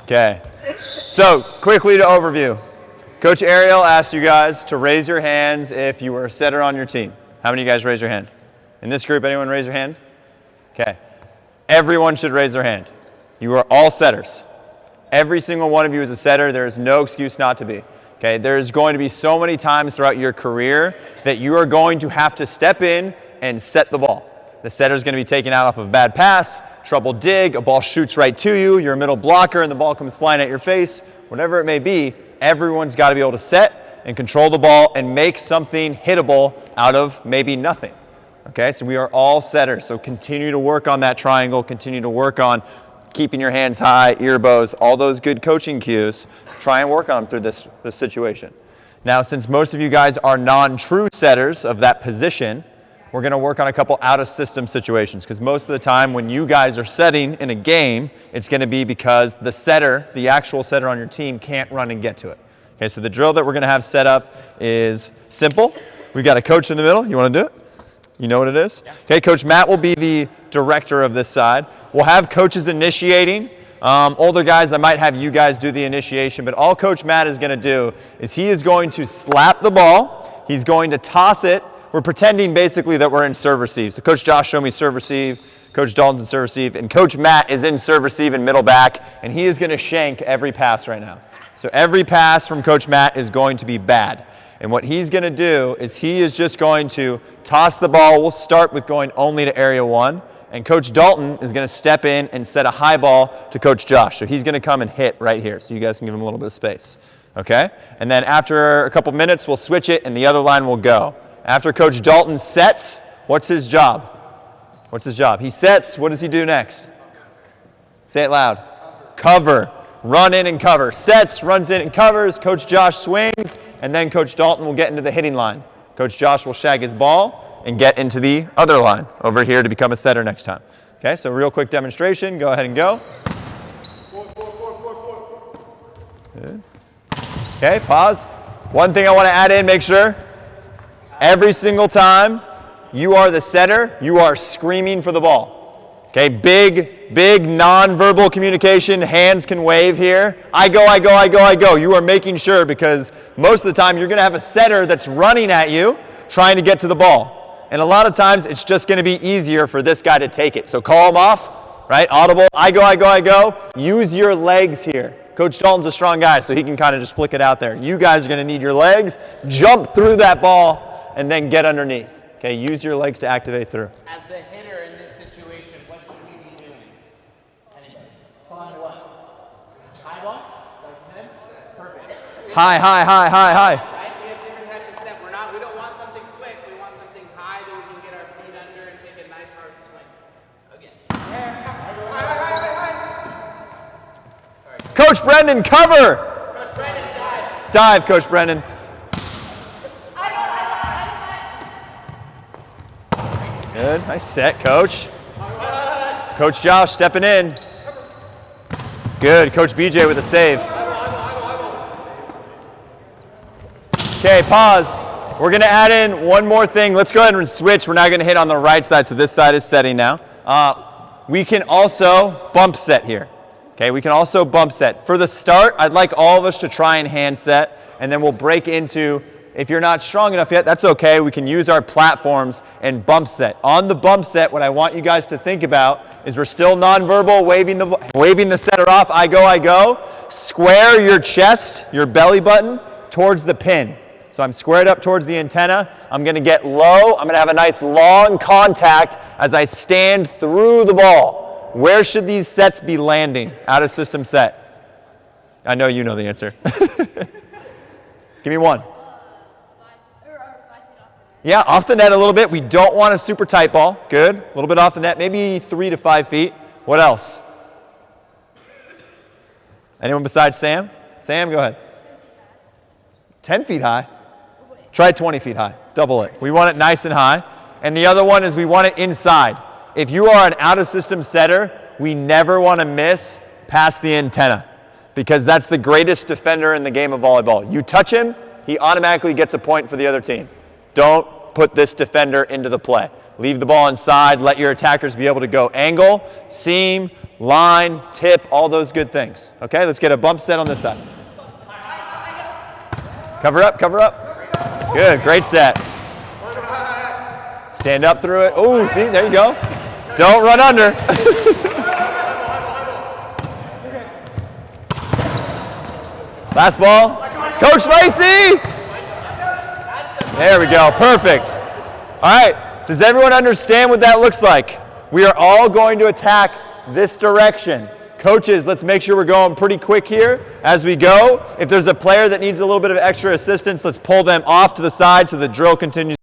Okay. So quickly to overview. Coach Ariel asked you guys to raise your hands if you were a setter on your team. How many of you guys raise your hand? In this group, anyone raise your hand? Okay. Everyone should raise their hand. You are all setters. Every single one of you is a setter. There is no excuse not to be. Okay. There's going to be so many times throughout your career that you are going to have to step in and set the ball. The setter is going to be taken out off of a bad pass, trouble dig, a ball shoots right to you, you're a middle blocker and the ball comes flying at your face, whatever it may be, everyone's got to be able to set and control the ball and make something hittable out of maybe nothing. Okay, so we are all setters, so continue to work on that triangle, continue to work on keeping your hands high, ear bows, all those good coaching cues. Try and work on them through this situation. Now, since most of you guys are non-true setters of that position, we're going to work on a couple out-of-system situations, because most of the time when you guys are setting in a game, it's going to be because the setter, the actual setter on your team, can't run and get to it. Okay, so the drill that we're going to have set up is simple. We've got a coach in the middle. You want to do it? You know what it is? Yeah. Okay, Coach Matt will be the director of this side. We'll have coaches initiating. Older guys, I might have you guys do the initiation, but all Coach Matt is going to do is he is going to slap the ball. He's going to toss it. We're pretending basically that we're in serve receive. So Coach Josh showed me serve receive, Coach Dalton's in serve receive, and Coach Matt is in serve receive and middle back, and he is going to shank every pass right now. So every pass from Coach Matt is going to be bad. And what he's going to do is he is just going to toss the ball. We'll start with going only to area 1. And Coach Dalton is going to step in and set a high ball to Coach Josh. So he's going to come and hit right here. So you guys can give him a little bit of space. Okay? And then after a couple minutes, we'll switch it and the other line will go. After Coach Dalton sets, what's his job? What's his job? He sets. What does he do next? Say it loud. Cover. Run in and cover. Sets, runs in and covers. Coach Josh swings. And then Coach Dalton will get into the hitting line. Coach Josh will shag his ball and get into the other line over here to become a setter next time. Okay, so real quick demonstration. Go ahead and go. Good. Okay, pause. One thing I want to add in, make sure. Every single time you are the setter, you are screaming for the ball. Okay, big non-verbal communication. Hands can wave here. I go, I go, I go, I go. You are making sure, because most of the time you're going to have a setter that's running at you trying to get to the ball. And a lot of times it's just going to be easier for this guy to take it. So call him off, right? Audible, I go, I go, I go. Use your legs here. Coach Dalton's a strong guy, so he can kind of just flick it out there. You guys are going to need your legs. Jump through that ball and then get underneath. Okay, use your legs to activate through. As the hitter in this situation, what should we be doing? Anybody? Calling what? High ball? Like 10? Perfect. High, high, high, high, high. Right? We have different types of step. We don't want something quick. We want something high that we can get our feet under and take a nice hard swing. Again. Coach Brendan, cover! Coach Brendan, dive. Dive, Coach Brendan. Good, nice set, Coach. Coach Josh stepping in. Good, Coach BJ with a save. Okay, pause. We're going to add in one more thing. Let's go ahead and switch. We're now going to hit on the right side, so this side is setting now. We can also bump set here. Okay, we can also bump set. For the start, I'd like all of us to try and hand set, and then we'll break into, if you're not strong enough yet, that's okay. We can use our platforms and bump set. On the bump set, what I want you guys to think about is we're still nonverbal, waving the setter off. I go, I go. Square your chest, your belly button, towards the pin. So I'm squared up towards the antenna. I'm going to get low. I'm going to have a nice long contact as I stand through the ball. Where should these sets be landing? Out of system set. I know you know the answer. Give me one. 5 feet off the net. Yeah, off the net a little bit. We don't want a super tight ball. Good. A little bit off the net. Maybe 3 to 5 feet. What else? Anyone besides Sam? Sam, go ahead. 10 feet high. Try 20 feet high. Double it. We want it nice and high. And the other one is we want it inside. If you are an out-of-system setter, we never want to miss past the antenna, because that's the greatest defender in the game of volleyball. You touch him, he automatically gets a point for the other team. Don't put this defender into the play. Leave the ball inside, let your attackers be able to go angle, seam, line, tip, all those good things. Okay, let's get a bump set on this side. Cover up, cover up. Good, great set. Stand up through it. Oh, see, there you go. Don't run under. Last ball. Coach Lacey! There we go, perfect. All right, does everyone understand what that looks like? We are all going to attack this direction. Coaches, let's make sure we're going pretty quick here as we go. If there's a player that needs a little bit of extra assistance, let's pull them off to the side so the drill continues.